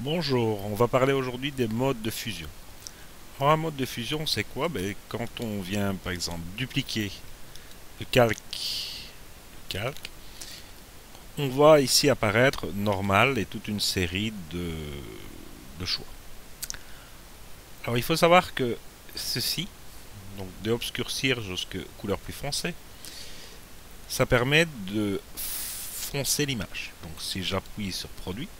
Bonjour, on va parler aujourd'hui des modes de fusion. Alors un mode de fusion, c'est quoi? Quand on vient par exemple dupliquer le calque, on voit ici apparaître normal et toute une série de choix. Alors il faut savoir que ceci, donc d'obscurcir jusqu'à couleur plus foncée, ça permet de foncer l'image. Donc si j'appuie sur produit,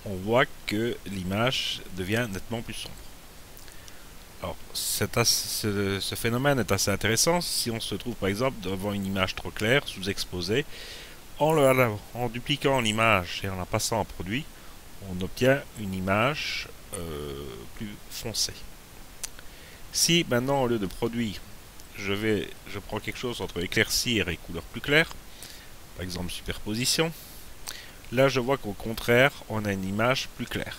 on voit que l'image devient nettement plus sombre. Alors, ce phénomène est assez intéressant si on se trouve par exemple devant une image trop claire, sous-exposée. En dupliquant l'image et en la passant en produit, on obtient une image plus foncée. Si maintenant, au lieu de produit, je prends quelque chose entre éclaircir et couleur plus claire, par exemple superposition, là je vois qu'au contraire, on a une image plus claire.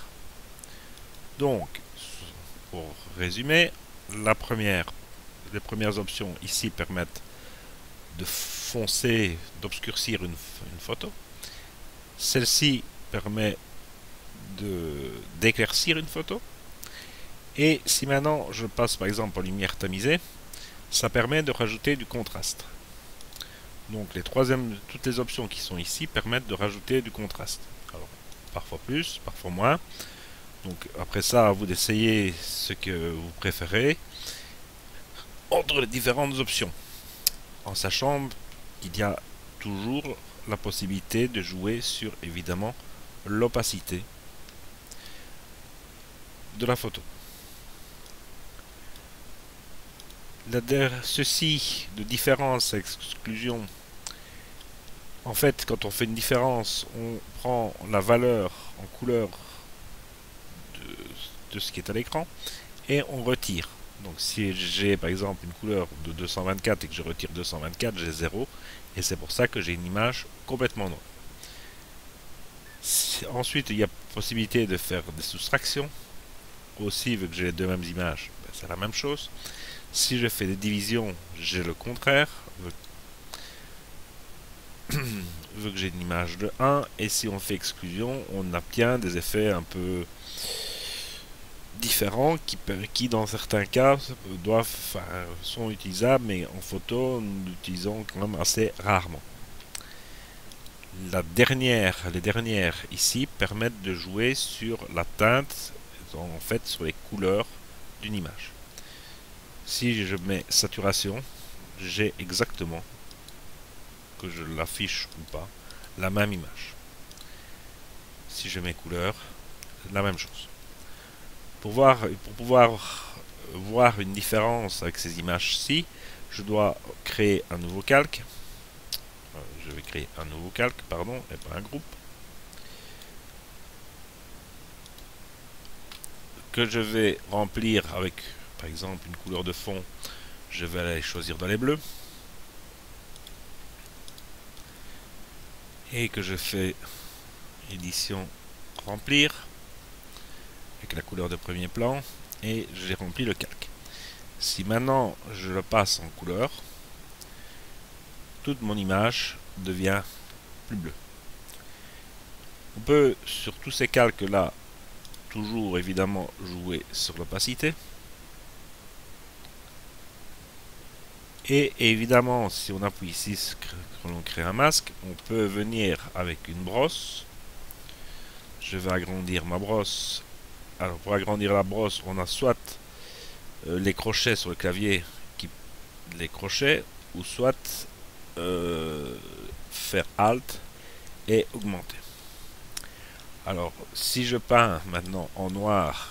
Donc, pour résumer, les premières options ici permettent de foncer, d'obscurcir une photo. Celle-ci permet d'éclaircir une photo. Et si maintenant je passe par exemple en lumière tamisée, ça permet de rajouter du contraste. Donc toutes les options qui sont ici permettent de rajouter du contraste. Alors, parfois plus, parfois moins. Donc après ça, à vous d'essayer ce que vous préférez entre les différentes options, en sachant qu'il y a toujours la possibilité de jouer sur évidemment l'opacité de la photo. Ceci de différence et exclusion, en fait quand on fait une différence, on prend la valeur en couleur de ce qui est à l'écran et on retire. Donc si j'ai par exemple une couleur de 224 et que je retire 224, j'ai 0 et c'est pour ça que j'ai une image complètement noire. Ensuite, il y a possibilité de faire des soustractions. Aussi, vu que j'ai les deux mêmes images, c'est la même chose. Si je fais des divisions, j'ai le contraire, vu que j'ai une image de 1. Et si on fait exclusion, on obtient des effets un peu différents qui dans certains cas, sont utilisables, mais en photo, nous l'utilisons quand même assez rarement. Les dernières ici permettent de jouer sur la teinte, en fait sur les couleurs d'une image. Si je mets saturation, j'ai exactement, que je l'affiche ou pas, la même image. Si je mets couleur, la même chose. Pour pouvoir voir une différence avec ces images-ci, je dois créer un nouveau calque. Je vais créer un nouveau calque, pardon, et pas un groupe. Que je vais remplir avec, par exemple, une couleur de fond. Je vais aller choisir dans les bleus. Et que je fais édition remplir avec la couleur de premier plan et j'ai rempli le calque. Si maintenant je le passe en couleur, toute mon image devient plus bleue. On peut sur tous ces calques là toujours évidemment jouer sur l'opacité. Et évidemment, si on appuie ici, quand on crée un masque, on peut venir avec une brosse. Je vais agrandir ma brosse. Alors pour agrandir la brosse, on a soit les crochets sur le clavier, les crochets, ou soit faire Alt et augmenter. Alors si je peins maintenant en noir,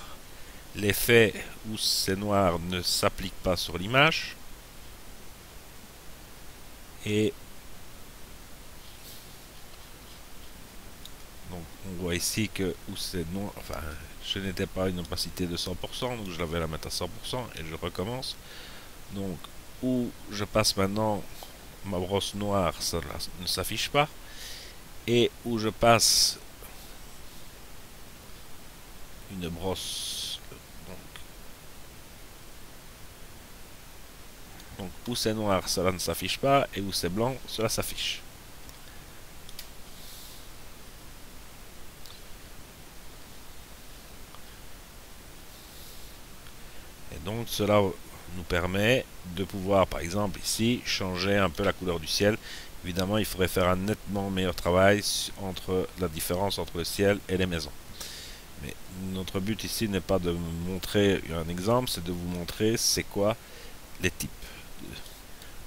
l'effet où c'est noir ne s'applique pas sur l'image. Et donc on voit ici que où c'est noir, enfin je n'étais pas une opacité de 100%, donc je vais la mettre à 100% et je recommence. Donc où je passe maintenant ma brosse noire, ça ne s'affiche pas. Et où je passe une brosse, donc où c'est noir, cela ne s'affiche pas, et où c'est blanc, cela s'affiche. Donc cela nous permet de pouvoir, par exemple ici, changer un peu la couleur du ciel. Évidemment, il faudrait faire un nettement meilleur travail entre la différence entre le ciel et les maisons. Mais notre but ici n'est pas de vous montrer un exemple, c'est de vous montrer c'est quoi les types.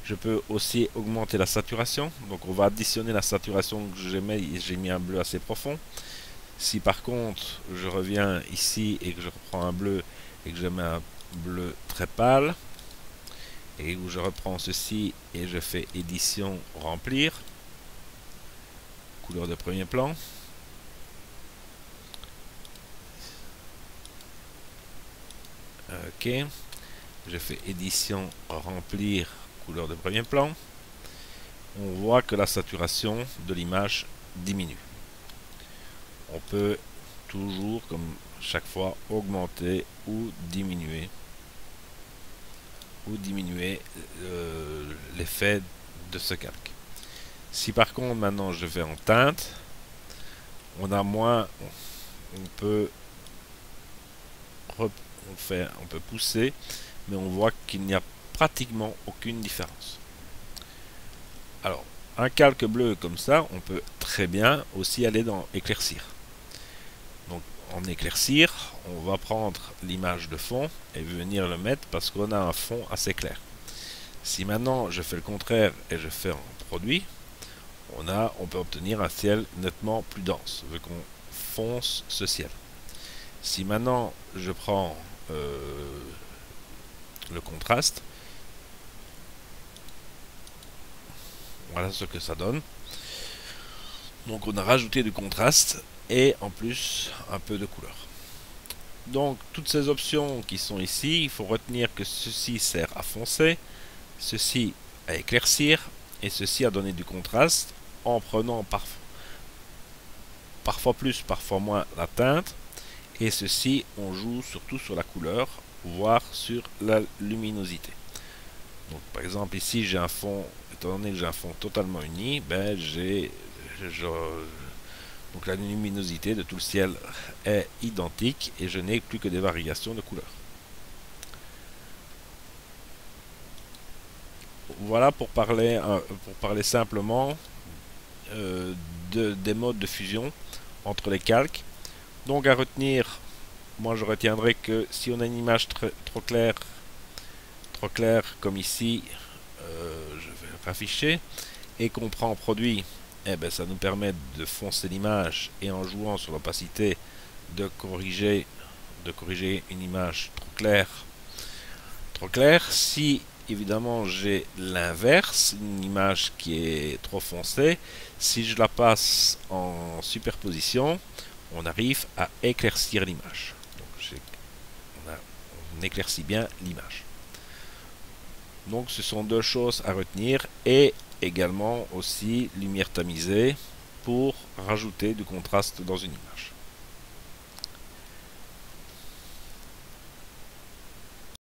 Je peux aussi augmenter la saturation. Donc on va additionner la saturation que j'ai mis un bleu assez profond. Si par contre je reviens ici et que je reprends un bleu et que je mets un bleu très pâle, et où je reprends ceci et je fais édition remplir, couleur de premier plan, ok, je fais édition remplir, couleur de premier plan, on voit que la saturation de l'image diminue. On peut toujours, comme chaque fois, augmenter ou diminuer l'effet de ce calque. Si par contre maintenant je vais en teinte, on a moins, on peut pousser, mais on voit qu'il n'y a pratiquement aucune différence. Alors, un calque bleu comme ça, on peut très bien aussi aller dans éclaircir. Donc, en éclaircir, on va prendre l'image de fond et venir le mettre parce qu'on a un fond assez clair. Si maintenant je fais le contraire et je fais en produit, on peut obtenir un ciel nettement plus dense, vu qu'on fonce ce ciel. Si maintenant je prends le contraste, voilà ce que ça donne. Donc on a rajouté du contraste et en plus un peu de couleur. Donc toutes ces options qui sont ici, il faut retenir que ceci sert à foncer, ceci à éclaircir et ceci à donner du contraste en prenant parfois plus, parfois moins la teinte. Et ceci, on joue surtout sur la couleur, voire sur la luminosité. Donc par exemple ici j'ai un fond, étant donné que j'ai un fond totalement uni, ben donc la luminosité de tout le ciel est identique et je n'ai plus que des variations de couleurs. Voilà pour parler simplement des modes de fusion entre les calques. Donc à retenir, moi je retiendrai que si on a une image trop claire comme ici, je vais afficher, et qu'on prend produit, eh ben, ça nous permet de foncer l'image et en jouant sur l'opacité de corriger une image trop claire. Si évidemment j'ai l'inverse, une image qui est trop foncée, si je la passe en superposition, on arrive à éclaircir l'image. Donc on éclaircit bien l'image. Donc ce sont deux choses à retenir et également aussi lumière tamisée pour rajouter du contraste dans une image.